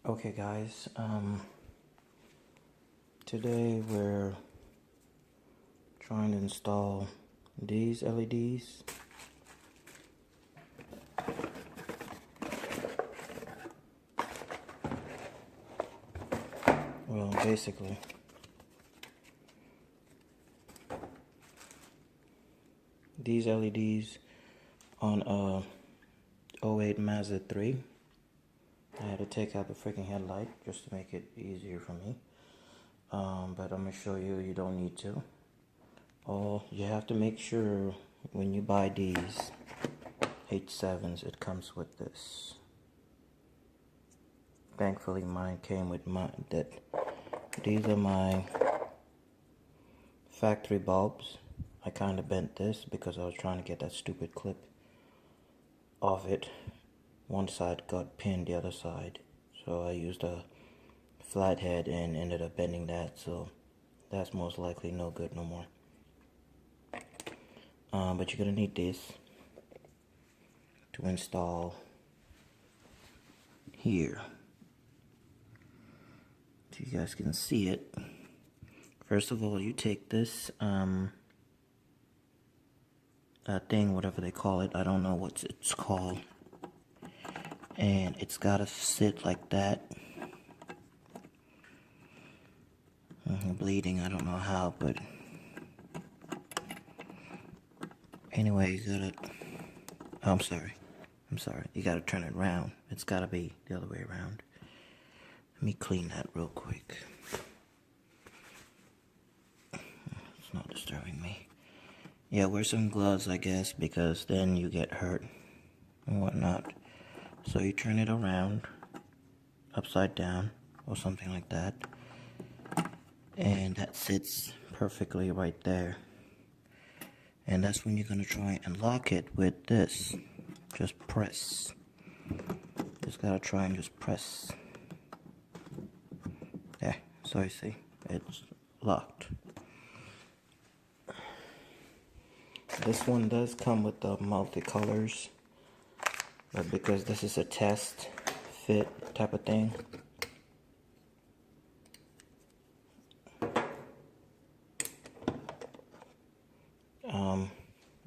Okay guys, today we're trying to install these LEDs. Well, basically, these LEDs on a '08 Mazda 3. I had to take out the freaking headlight just to make it easier for me. But I'm going to show you, you don't need to. All you have to make sure when you buy these H7s, it comes with this. Thankfully mine came with these are my factory bulbs. I kind of bent this because I was trying to get that stupid clip off it. One side got pinned, the other side, so I used a flathead and ended up bending that, so that's most likely no good no more. But you're gonna need this to install here, so you guys can see it. First of all, you take this thing, whatever they call it, I don't know what it's called, and it's gotta sit like that. I'm bleeding, I don't know how, but anyway, you gotta, oh, I'm sorry, you gotta turn it around. It's gotta be the other way around. Let me clean that real quick. It's not disturbing me. Yeah, wear some gloves, I guess, because then you get hurt and whatnot. So you turn it around, upside down, or something like that. And that sits perfectly right there. And that's when you're going to try and lock it with this. Just press. Just got to try and just press. There, so you see, it's locked. This one does come with the multicolors, but because this is a test fit type of thing,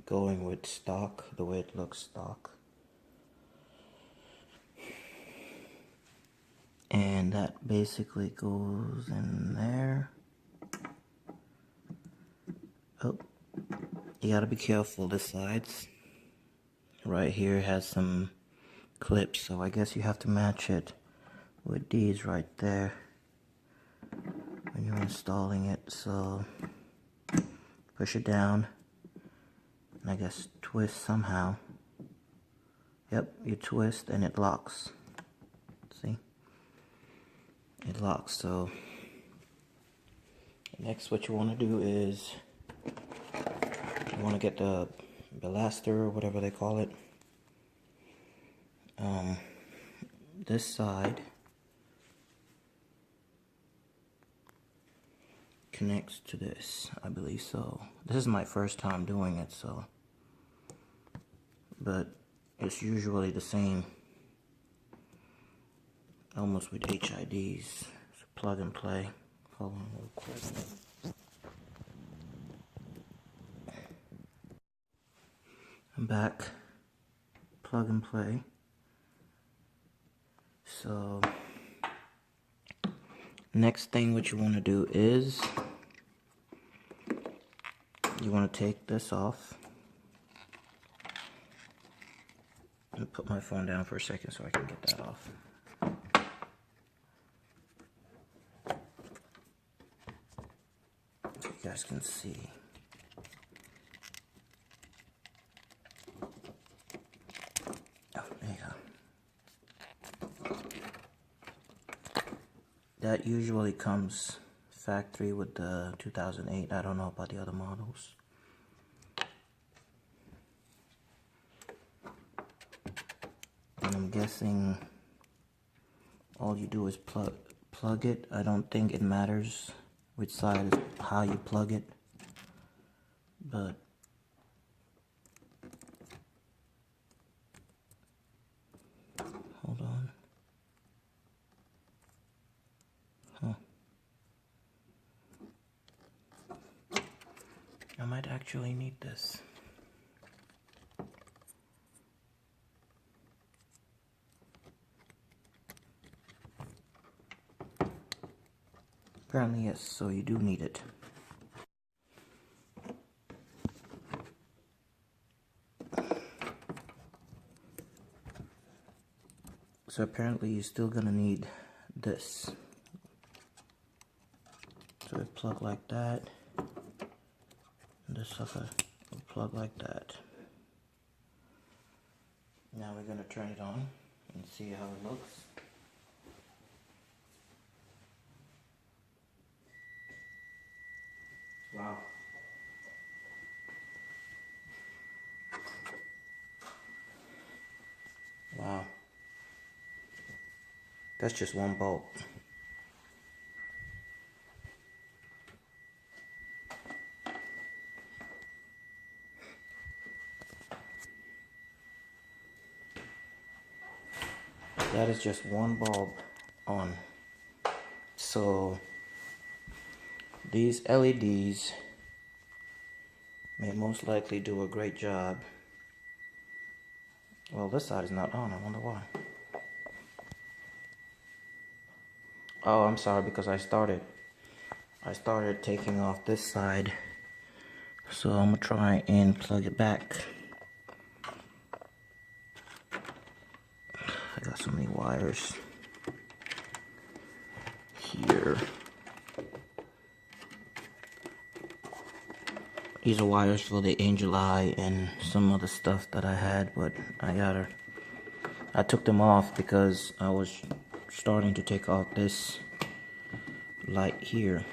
going with stock, the way it looks stock. And that basically goes in there. Oh, you gotta be careful, the sides right here has some clips, so I guess you have to match it with these right there when you're installing it. So push it down and I guess twist somehow. Yep, you twist and it locks. See? It locks. So next what you want to do is you want to get the ballaster or whatever they call it. This side connects to this, I believe so. This is my first time doing it, so, but it's usually the same almost with HIDs. So plug and play. Hold on real quick. I'm back. Plug and play. So next thing what you want to do is you want to take this off. I'm going to put my phone down for a second so I can get that off. So you guys can see. Oh, there you go. That usually comes factory with the 2008. I don't know about the other models. And I'm guessing all you do is plug it. I don't think it matters which side is how you plug it, but hold on. actually need this. Apparently yes, so you do need it. So apparently you're still gonna need this. So we plug like that. And this sucker will plug like that. Now we're gonna turn it on and see how it looks. Wow. Wow. That's just one bulb. That is just one bulb on. So these LEDs may most likely do a great job. Well, this side is not on. I wonder why. Oh, I'm sorry, because I started taking off this side. So I'm gonna try and plug it back. I got so many wires here. These are wires for the angel eye and some other stuff that I had, but I took them off because I was starting to take off this light here.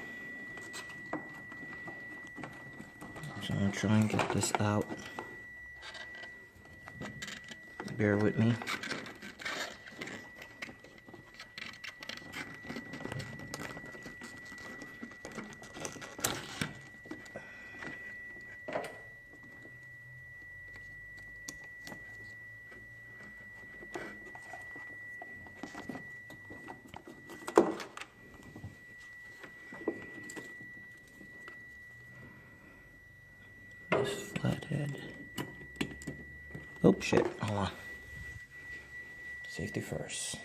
So I'm gonna try and get this out. Bear with me. This flathead. Oh shit, hold on. Safety first.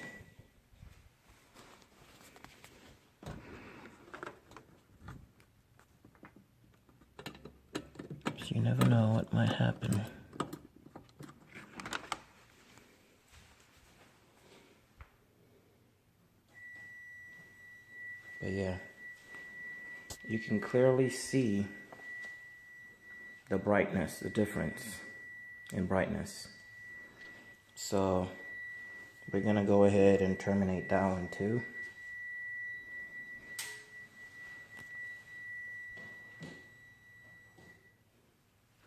So you never know what might happen. But yeah, you can clearly see the brightness, the difference in brightness. So we're gonna go ahead and terminate that one too.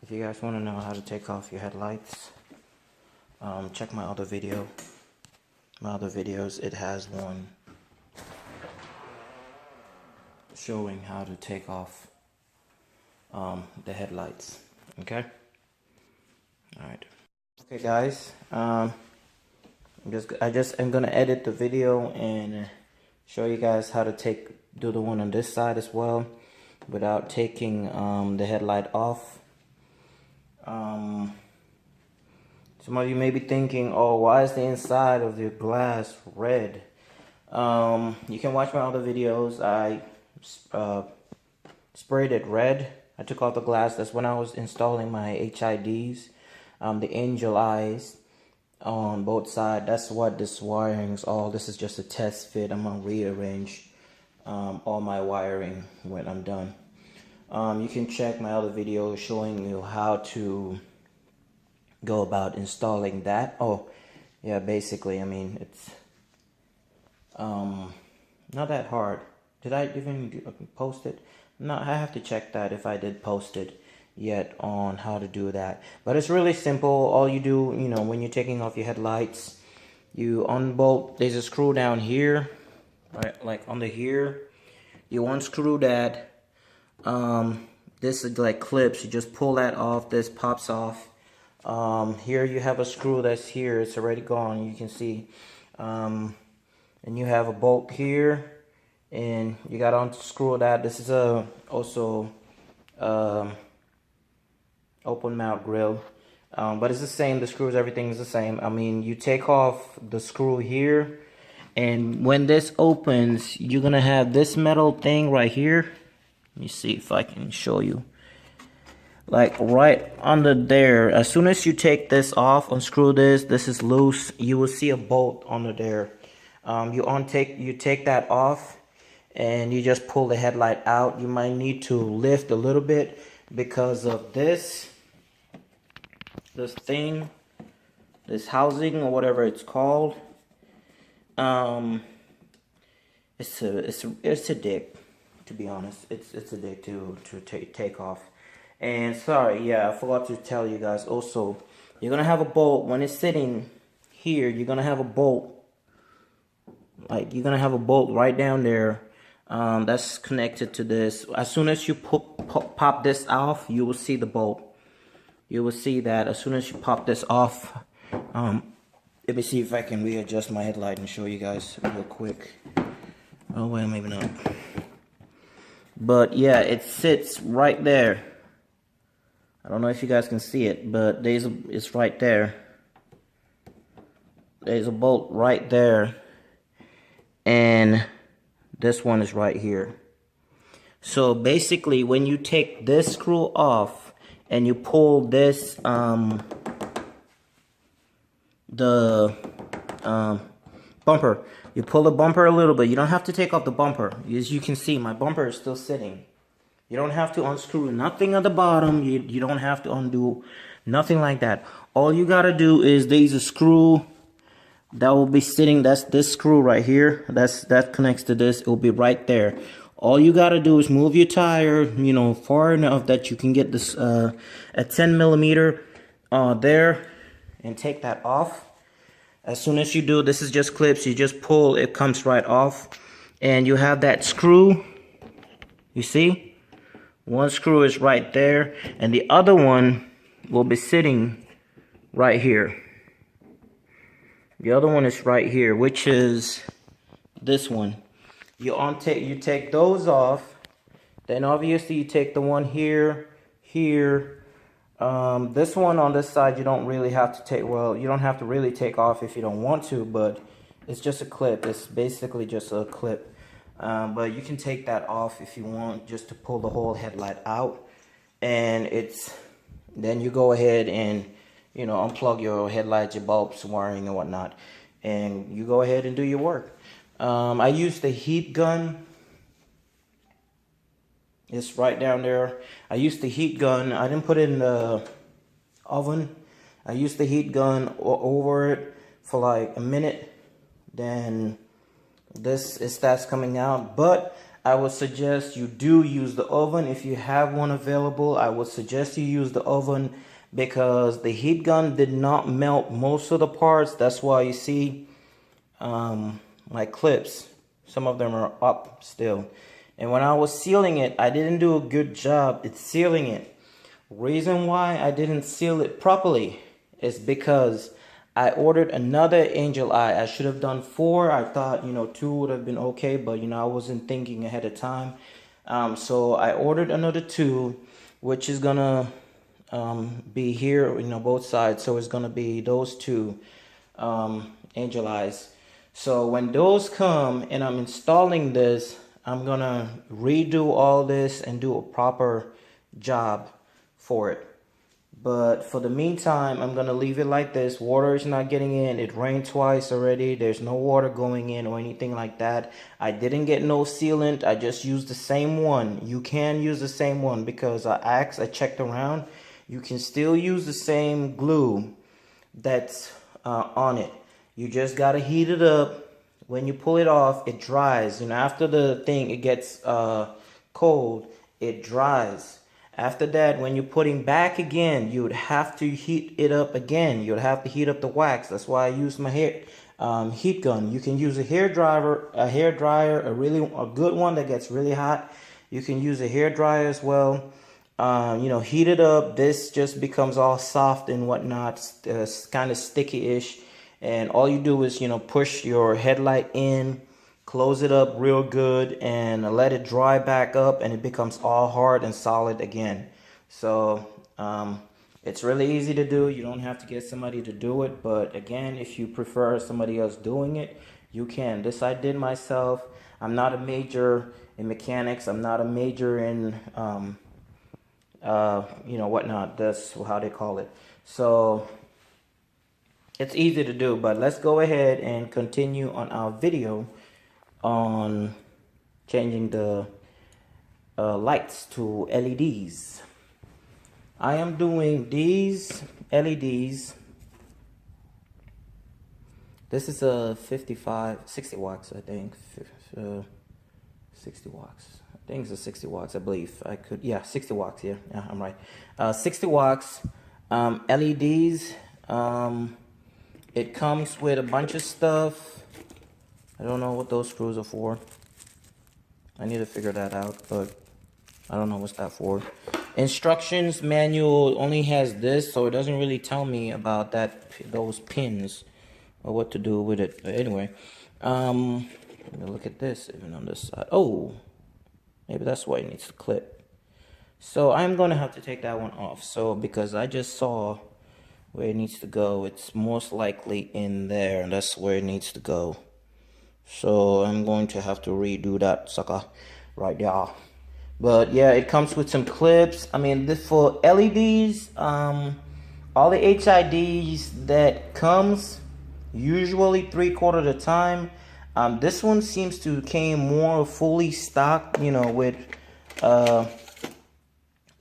If you guys want to know how to take off your headlights, check my other video. My other videos, it has one showing how to take off the headlights. Okay. All right. Okay, guys. I'm gonna edit the video and show you guys how to do the one on this side as well, without taking the headlight off. Some of you may be thinking, oh, why is the inside of the glass red? You can watch my other videos. I sprayed it red. I took off the glass. That's when I was installing my HIDs, the angel eyes on both sides. That's what this wiring's all. This is just a test fit. I'm gonna rearrange all my wiring when I'm done. You can check my other video showing you how to go about installing that. Oh yeah, basically, I mean, it's not that hard. Did I even post it? No, I have to check that if I did post it yet on how to do that. But it's really simple. All you do, you know, when you're taking off your headlights, you unbolt. There's a screw down here, right, like under here. You unscrew that. This is like clips. You just pull that off. This pops off. Here you have a screw that's here. It's already gone. You can see. And you have a bolt here, and you got to unscrew that. This is also open mount grill. But it's the same, the screws, everything is the same. I mean, you take off the screw here, and when this opens, you're gonna have this metal thing right here. Let me see if I can show you. Like right under there, as soon as you take this off, unscrew this, this is loose, you will see a bolt under there. You take that off, and you just pull the headlight out. You might need to lift a little bit because of this thing, this housing or whatever it's called. It's a dick, to be honest. It's a dick to take off. And sorry, yeah, I forgot to tell you guys also, you're gonna have a bolt when it's sitting here. You're gonna have a bolt, like you're gonna have a bolt right down there. That's connected to this. As soon as you pop this off, you will see the bolt. You will see that as soon as you pop this off. Let me see if I can readjust my headlight and show you guys real quick. Oh well, maybe not. But yeah, it sits right there. I don't know if you guys can see it, but it's right there. There's a bolt right there, and this one is right here. So basically, when you take this screw off and you pull this bumper, you pull the bumper a little bit. You don't have to take off the bumper. As you can see, my bumper is still sitting. You don't have to unscrew nothing at the bottom. You don't have to undo nothing like that. All you gotta do is there's a screw that will be sitting. That's this screw right here. That connects to this. It will be right there. All you gotta do is move your tire, you know, far enough that you can get this a 10 millimeter there, and take that off. As soon as you do, this is just clips. You just pull, it comes right off, and you have that screw. You see? One screw is right there, and the other one will be sitting right here. The other one is right here, which is this one. You take those off, then obviously you take the one here, here. This one on this side you don't really have to take. Well, you don't have to really take off if you don't want to, but it's just a clip. It's basically just a clip. But you can take that off if you want, just to pull the whole headlight out. And then you go ahead and, you know, unplug your headlights, your bulbs, wiring and whatnot, and you go ahead and do your work. I used the heat gun. It's right down there. I used the heat gun. I didn't put it in the oven. I used the heat gun over it for like a minute. Then it starts coming out. But I would suggest you do use the oven. If you have one available, I would suggest you use the oven, because the heat gun did not melt most of the parts. That's why you see my clips, some of them are up still. And when I was sealing it, I didn't do a good job at sealing it. Reason why I didn't seal it properly is because I ordered another angel eye. I should have done 4. I thought, you know, 2 would have been okay, but you know, I wasn't thinking ahead of time. So I ordered another 2, which is gonna be here, you know, both sides. So it's gonna be those 2 angel eyes. So when those come and I'm installing this, I'm gonna redo all this and do a proper job for it. But for the meantime, I'm gonna leave it like this. Water is not getting in. It rained twice already. There's no water going in or anything like that. I didn't get no sealant. I just used the same one. You can use the same one because I checked around. You can still use the same glue that's on it. You just gotta heat it up. When you pull it off, it dries. You know, after the thing, it gets cold, it dries. After that, when you're putting back again, you would have to heat it up again. You would have to heat up the wax. That's why I use my heat gun. You can use a hair dryer, a good one that gets really hot. You can use a hair dryer as well. You know, heat it up. This just becomes all soft and whatnot, kind of sticky-ish. And all you do is, you know, push your headlight in, close it up real good, and let it dry back up, and it becomes all hard and solid again. So It's really easy to do. You don't have to get somebody to do it. But again, if you prefer somebody else doing it, you can. This I did myself. I'm not a major in mechanics. I'm not a major in, whatnot. That's how they call it. So it's easy to do. But let's go ahead and continue on our video on changing the lights to LEDs. I am doing these LEDs. This is a 60 watts, I think. 60 watts. I think it's a 60 watts, I believe. 60 watts, yeah, I'm right. 60 watts LEDs. It comes with a bunch of stuff. I don't know what those screws are for. I need to figure that out, but I don't know what's that for. Instructions manual only has this, so it doesn't really tell me about those pins or what to do with it. But anyway, look at this even on this side. Oh, maybe that's why it needs to clip. So I'm gonna have to take that one off. So because I just saw where it needs to go, it's most likely in there, and that's where it needs to go. So I'm going to have to redo that sucker right there. But yeah, it comes with some clips. I mean, this for LEDs, all the HIDs that comes, usually 3/4 of the time. This one seems to came more fully stocked, with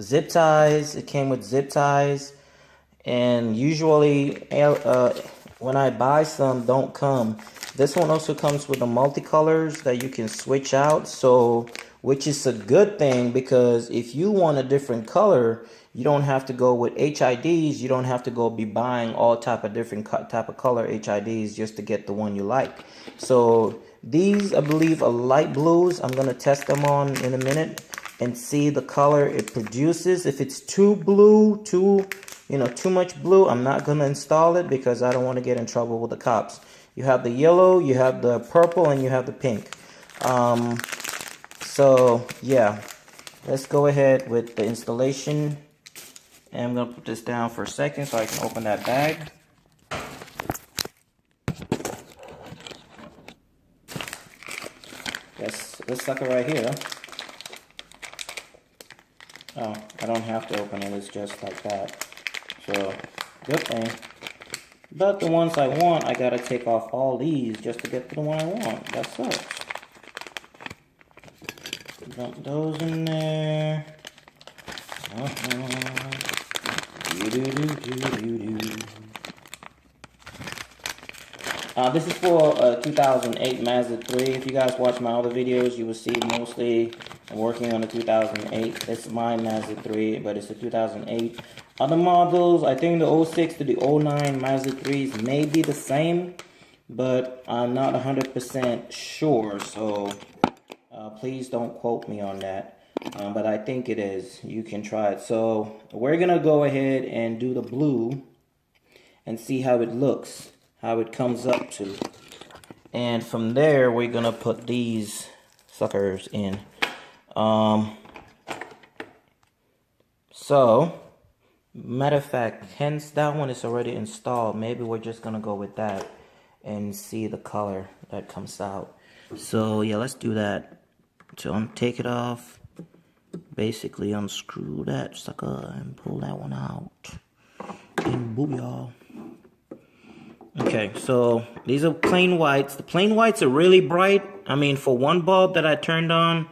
zip ties. It came with zip ties, and usually when I buy some, don't come. This one also comes with the multicolors that you can switch out, so which is a good thing, because if you want a different color, you don't have to go with HIDs. You don't have to go be buying all type of different type of color HIDs just to get the one you like. So these, I believe, are light blues. I'm gonna test them on in a minute and see the color it produces. If it's too blue, too much blue, I'm not gonna install it because I don't want to get in trouble with the cops. You have the yellow, you have the purple, and you have the pink. So yeah, let's go ahead with the installation. And I'm gonna put this down for a second so I can open that bag. This sucker right here. Oh, I don't have to open it, it's just like that. So, good thing. But the ones I want, I gotta take off all these just to get to the one I want. That sucks. Dump those in there. This is for a 2008 Mazda 3. If you guys watch my other videos, you will see mostly I'm working on a 2008. It's my Mazda 3, but it's a 2008. Other models, I think the 06 to the 09 Mazda 3s may be the same, but I'm not 100% sure, so please don't quote me on that. But I think it is. You can try it. So we're going to go ahead and do the blue and see how it looks, how it comes up to. And from there, we're going to put these suckers in. So, matter of fact, hence that one is already installed. Maybe we're just going to go with that and see the color that comes out. So, yeah, let's do that. So, take it off. Basically unscrew that sucker and pull that one out. And booyah. Okay, so these are plain whites. The plain whites are really bright. I mean, for one bulb that I turned on,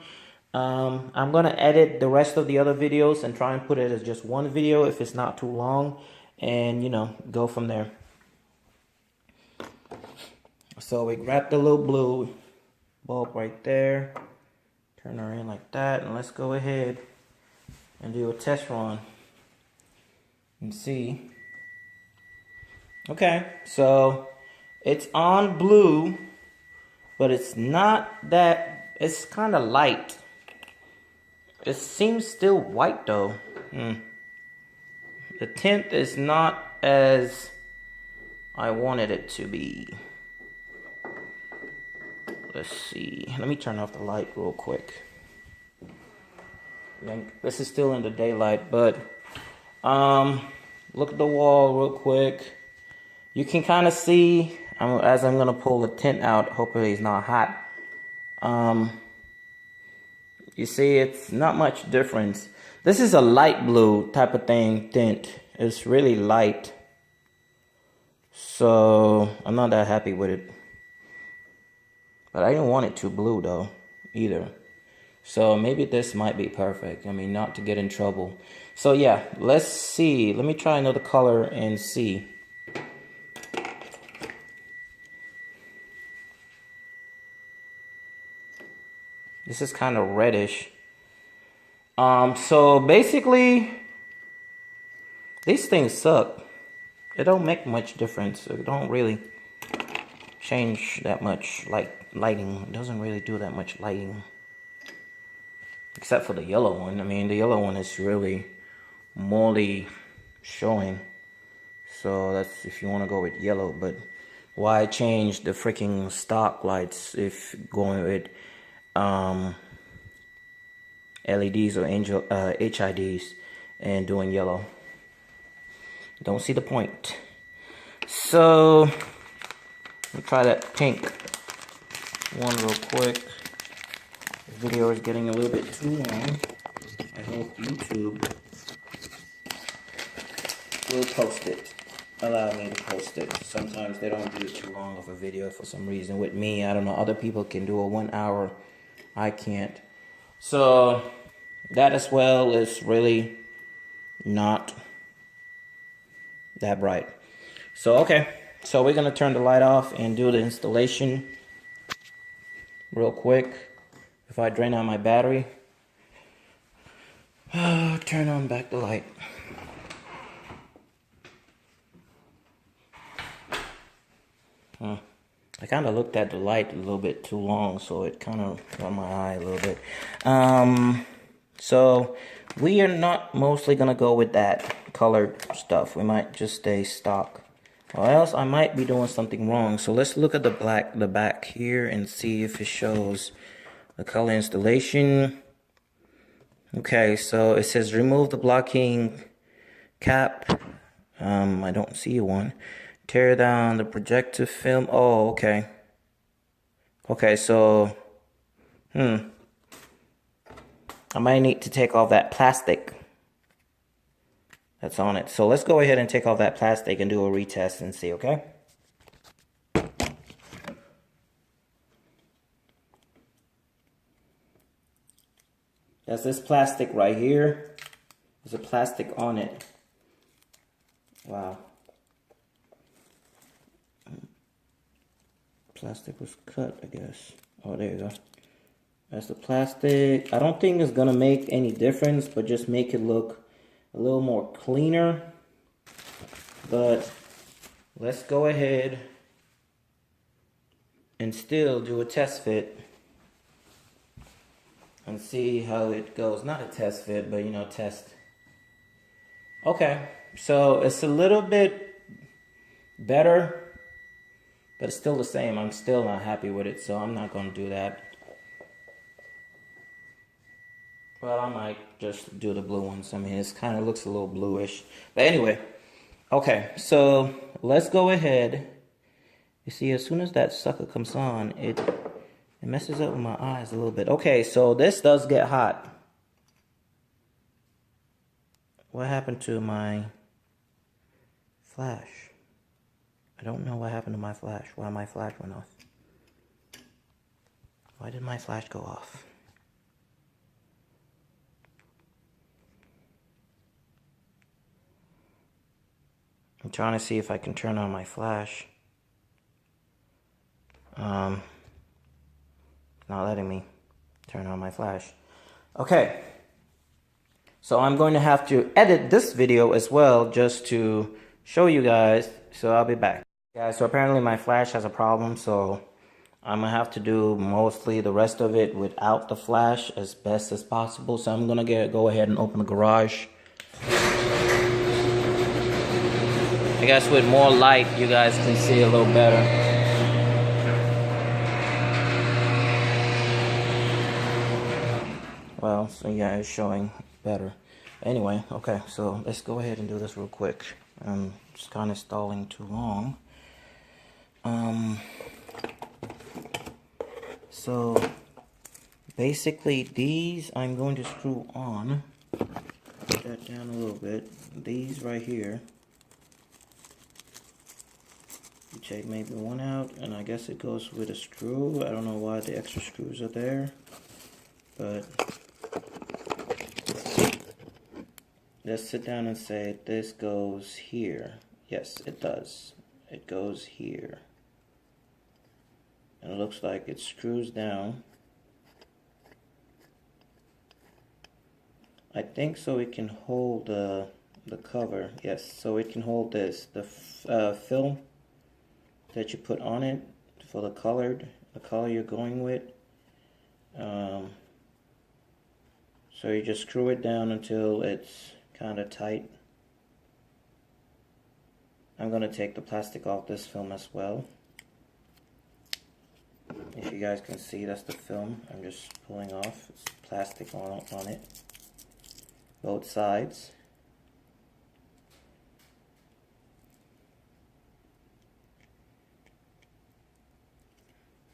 I'm gonna edit the rest of the other videos and try and put it as just one video if it's not too long, and go from there. So we grab the little blue bulb right there, turn her in like that, and let's go ahead and do a test run and see. Okay, so it's on blue, but it's not that, it's kind of light. It seems still white though. The tint is not as I wanted it to be. Let's see, let me turn off the light real quick. This is still in the daylight, but look at the wall real quick. You can kind of see, as I'm gonna pull the tint out, hopefully it's not hot. You see it's not much difference. This is a light blue type of thing tint. It's really light. So I'm not that happy with it. But I didn't want it too blue though, either. So maybe this might be perfect. I mean, not to get in trouble. So yeah, let's see. Let me try another color and see. This is kind of reddish. So basically, these things suck. It don't make much difference. It don't really change that much lighting. It doesn't really do that much lighting. Except for the yellow one. I mean, the yellow one is really morely showing. So that's if you want to go with yellow. But why change the freaking stock lights if going with LEDs or HIDs and doing yellow? Don't see the point. So let me try that pink one real quick. The video is getting a little bit too long. I hope YouTube will post it. Allow me to post it. Sometimes they don't do too long of a video for some reason. With me, I don't know. Other people can do a 1 hour. I can't. So that as well is really not that bright. So okay. So we're gonna turn the light off and do the installation real quick. If I drain out my battery, turn on back the light. I kind of looked at the light a little bit too long, so it kind of got my eye a little bit. So we are not mostly gonna go with that colored stuff. We might just stay stock, or else I might be doing something wrong. So let's look at the back here and see if it shows the color installation. Okay, so it says remove the blocking cap. I don't see one. Tear down the projective film. Oh, okay. Okay, so I might need to take off that plastic that's on it. So let's go ahead and take off that plastic and do a retest and see, okay? That's this plastic right here. There's a plastic on it. Wow. Plastic was cut, I guess. Oh, there you go. That's the plastic. I don't think it's gonna make any difference, but just make it look a little more cleaner. But let's go ahead and still do a test fit and see how it goes. Not a test fit, but you know, test. Okay, so it's a little bit better, but it's still the same. I'm still not happy with it, so I'm not gonna do that. Well, I might just do the blue ones. I mean, it kind of looks a little bluish. But anyway, okay, so let's go ahead. You see, as soon as that sucker comes on, it messes up with my eyes a little bit. Okay, so this does get hot. What happened to my flash? I don't know what happened to my flash. Why my flash went off. Why did my flash go off? I'm trying to see if I can turn on my flash. Not letting me turn on my flash. Okay. So I'm going to have to edit this video as well just to show you guys. So I'll be back. Guys, so apparently my flash has a problem, so I'm gonna have to do mostly the rest of it without the flash as best as possible. So I'm gonna go ahead and open the garage. I guess with more light you guys can see a little better. Well, so yeah, it's showing better. Anyway, okay, so let's go ahead and do this real quick. I'm just kind of stalling too long. So basically these I'm going to screw on. Put that down a little bit. These right here, you take maybe one out, and I guess it goes with a screw. I don't know why the extra screws are there, but let's sit down and say this goes here. Yes, it does. It goes here. And it looks like it screws down. I think so it can hold the cover. Yes, so it can hold this. The film that you put on it for the color you're going with. So you just screw it down until it's kind of tight. I'm going to take the plastic off this film as well. If you guys can see, that's the film I'm just pulling off. It's plastic on it. Both sides.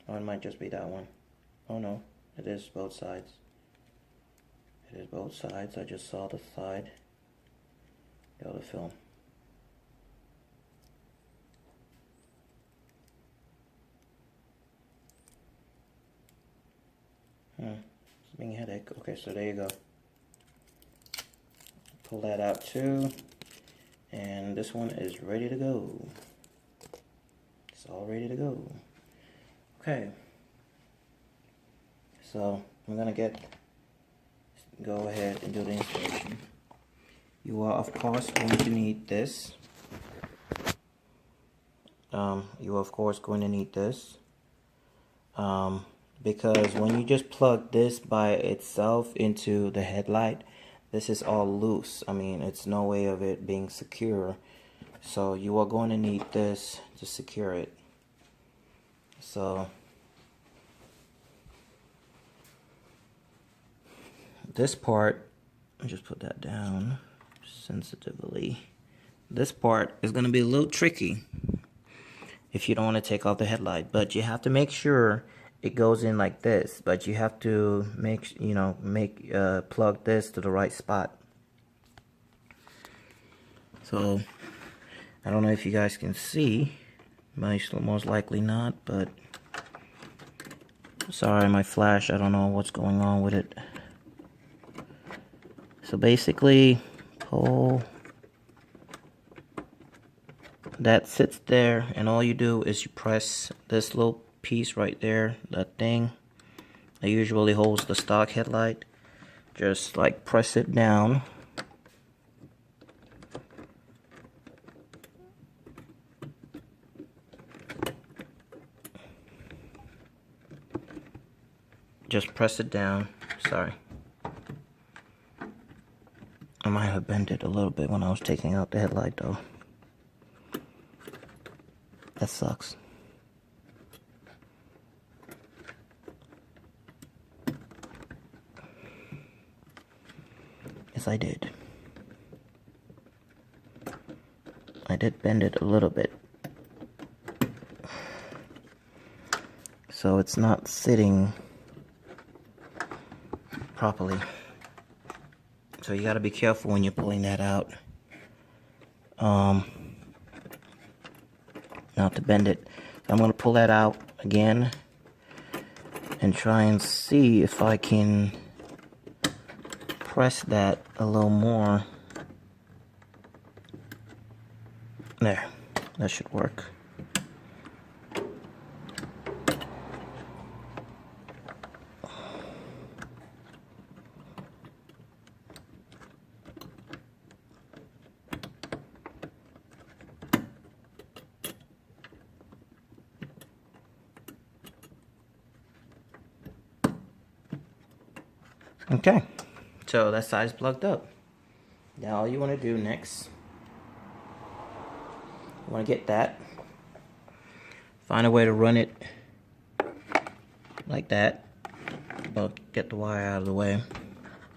Oh, it might just be that one. Oh no, it is both sides. It is both sides. I just saw the side. The other film. It's being a headache. Okay, so there you go. Pull that out too. And this one is ready to go. It's all ready to go. Okay. So I'm gonna go ahead and do the installation. You are of course going to need this. You are of course going to need this. Because when you just plug this by itself into the headlight, this is all loose. I mean, it's no way of it being secure. So you are going to need this to secure it. So this part, just put that down sensitively. This part is going to be a little tricky if you don't want to take off the headlight, but you have to make sure it goes in like this, but you have to plug this to the right spot. So I don't know if you guys can see, most likely not, but sorry, my flash, I don't know what's going on with it. So basically, pull that sits there, and all you do is you press this little piece right there, that thing that usually holds the stock headlight. Just like press it down. Just press it down. Sorry, I might have bent it a little bit when I was taking out the headlight though. That sucks. Yes, I did. I did bend it a little bit. So it's not sitting properly. So you gotta be careful when you're pulling that out. Not to bend it. I'm gonna pull that out again and try and see if I can press that a little more. There, that should work. Okay, so that side's plugged up. Now all you want to do next, you want to get that, find a way to run it like that, but get the wire out of the way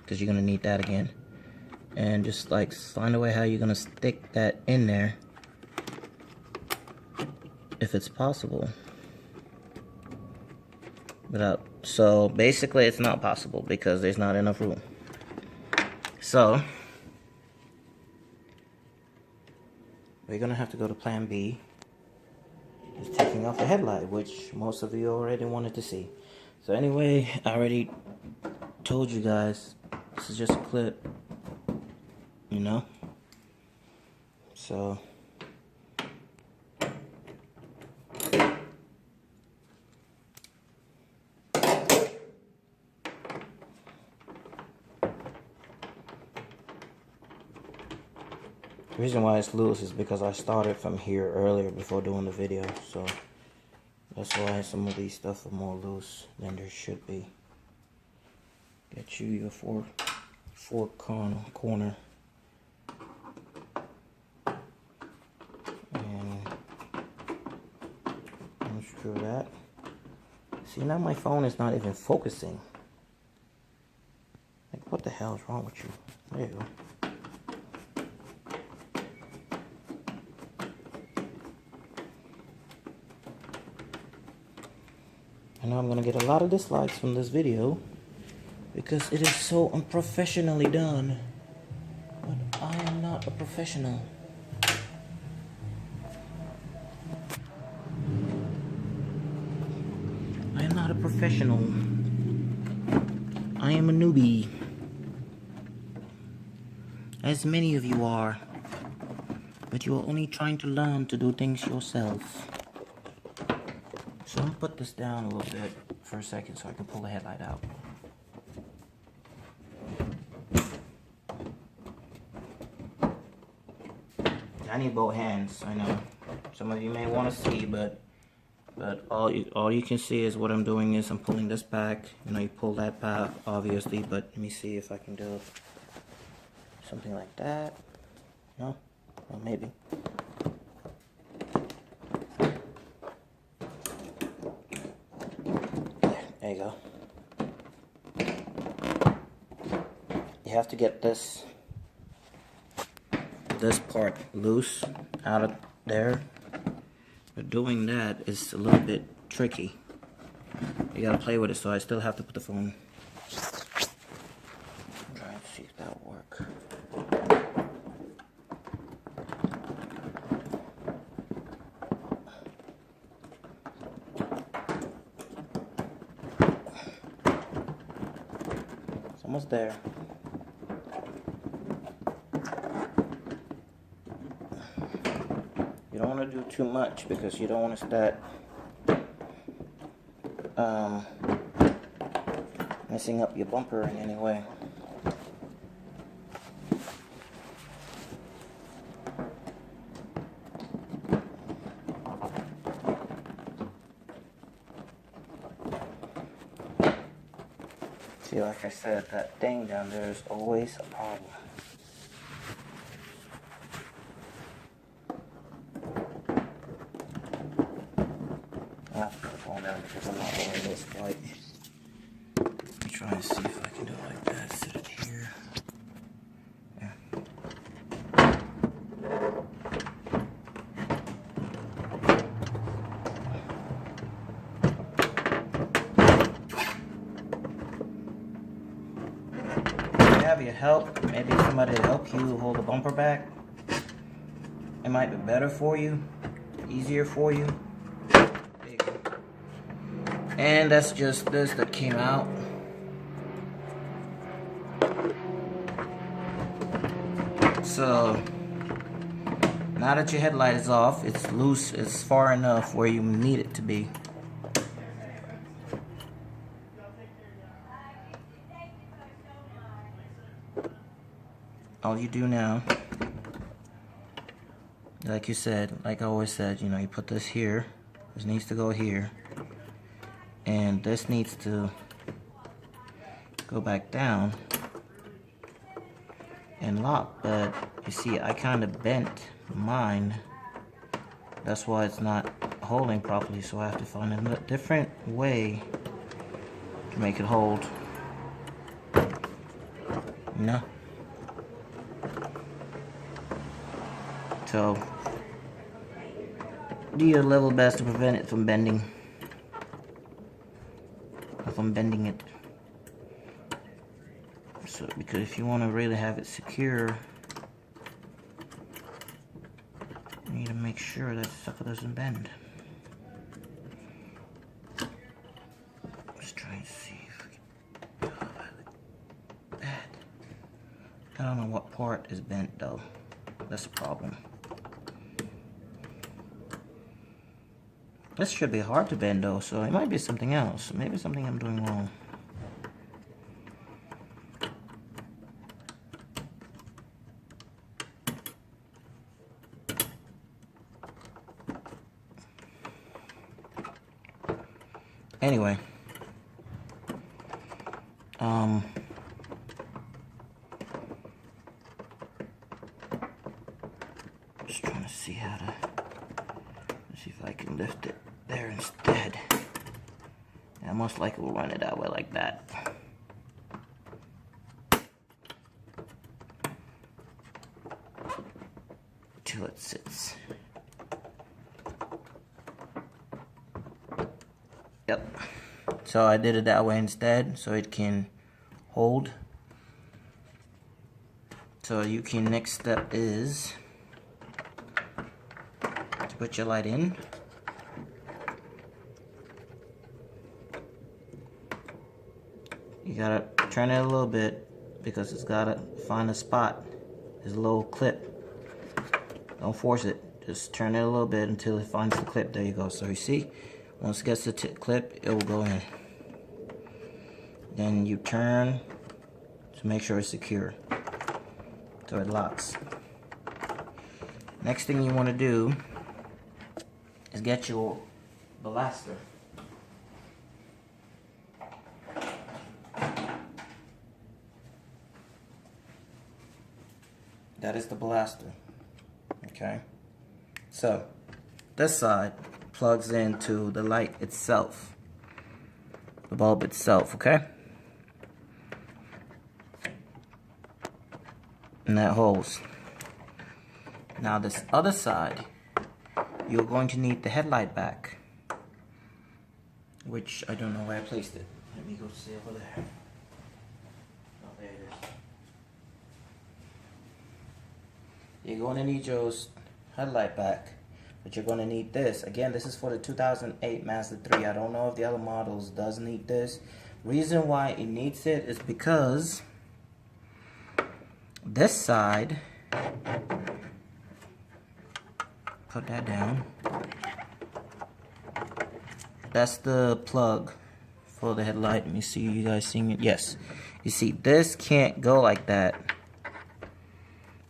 because you're going to need that again. and just like find a way how you're gonna stick that in there if it's possible. So basically it's not possible because there's not enough room. So we're gonna have to go to plan B. It's taking off the headlight, which most of you already wanted to see. So anyway, I already told you guys, this is just a clip, you know? So the reason why it's loose is because I started from here earlier before doing the video, so that's why some of these stuff are more loose than there should be. Get you your four corner and unscrew that. See, now my phone is not even focusing. Like, what the hell is wrong with you? There you go. I know I'm gonna get a lot of dislikes from this video because it is so unprofessionally done, but I am not a professional. I am not a professional. I am a newbie, as many of you are, but you are only trying to learn to do things yourself. So I'm gonna put this down a little bit for a second so I can pull the headlight out. I need both hands, I know. Some of you may want to see, but all you can see is what I'm doing is I'm pulling this back. You know, you pull that back, obviously, but let me see if I can do something like that. No? Well, maybe. There you go. You have to get this part loose out of there. But doing that is a little bit tricky. You gotta play with it, so I still have to put the phone. I'm trying to see if that'll work. It's almost there. You don't want to do too much because you don't want to start messing up your bumper in any way. See, like I said, that thing down there is always a problem. I have to put the phone down because I'm not holding this quite. Let me try and see if I can do it like that. Set it here. Yeah. If you have your help, maybe somebody to help you hold the bumper back, it might be better for you, easier for you. And that's just this that came out. So now that your headlight is off, it's loose, it's far enough where you need it to be. All you do now, like you said, like I always said, you know, you put this here. This needs to go here. And this needs to go back down and lock, but you see I kind of bent mine. That's why it's not holding properly, so I have to find a different way to make it hold. You know? So do your level best to prevent it from bending. From bending it. So, because if you want to really have it secure, you need to make sure that sucker doesn't bend. Let's try and see if we can. Oh, that. I don't know what part is bent though. That's a problem. This should be hard to bend though, so it might be something else. Maybe something I'm doing wrong. Anyway, just trying to see how to, let's see if I can lift it there instead. I most likely will run it that way like that. Till it sits. Yep. So I did it that way instead, so it can hold. So you can, next step is to put your light in. You gotta turn it a little bit because it's gotta find a spot. There's a little clip. Don't force it. Just turn it a little bit until it finds the clip. There you go. So you see, once it gets the clip, it will go in. Then you turn to make sure it's secure, so it locks. Next thing you want to do is get your ballaster. That is the ballaster. Okay. So this side plugs into the light itself, the bulb itself, okay? And that holds. Now this other side, you're going to need the headlight back, which I don't know where I placed it. Let me go see over there. Oh, there it is. You're going to need your headlight back. But you're going to need this. Again, this is for the 2008 Mazda 3. I don't know if the other models does need this. Reason why it needs it is because this side, put that down. That's the plug for the headlight. Let me see, you guys seeing it? Yes. You see, this can't go like that.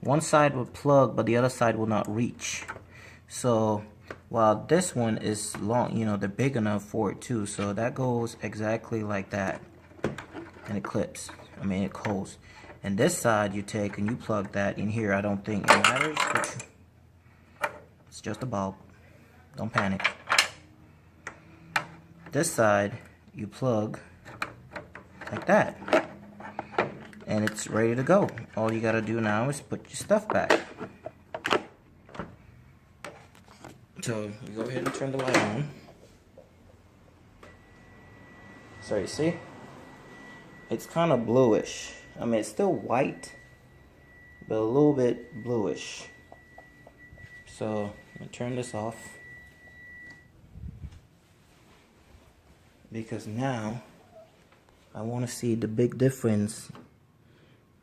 One side will plug, but the other side will not reach. So while this one is long, you know, they're big enough for it too. So that goes exactly like that, and it clips. I mean, it holds. And this side you take and you plug that in here. I don't think it matters. It's just a bulb. Don't panic. This side you plug like that, and it's ready to go. All you gotta do now is put your stuff back. So you go ahead and turn the light on. So you see, it's kind of bluish. I mean, it's still white, but a little bit bluish. So I'm gonna turn this off, because now I want to see the big difference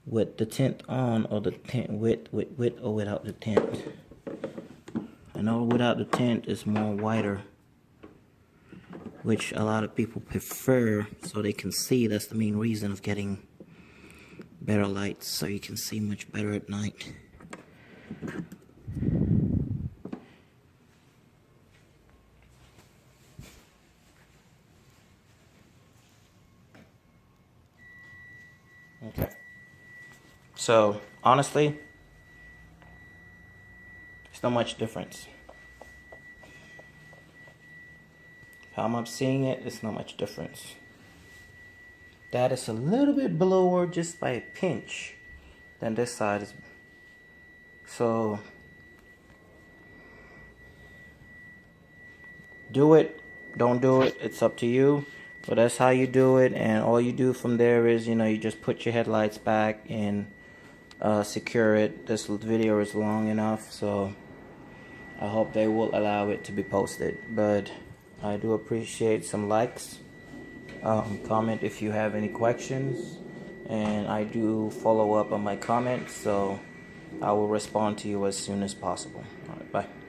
with the tint on, or the tint with or without the tint. I know without the tint it's more whiter, which a lot of people prefer so they can see. That's the main reason of getting better lights, so you can see much better at night. Okay. So honestly, there's not much difference. How I'm seeing it, it's not much difference. That is a little bit bluer, just by a pinch, than this side is. So do it, don't do it, it's up to you. But that's how you do it, and all you do from there is, you know, you just put your headlights back and secure it. This video is long enough, so I hope they will allow it to be posted. But I do appreciate some likes, comment if you have any questions, and I do follow up on my comments, so I will respond to you as soon as possible. All right, bye.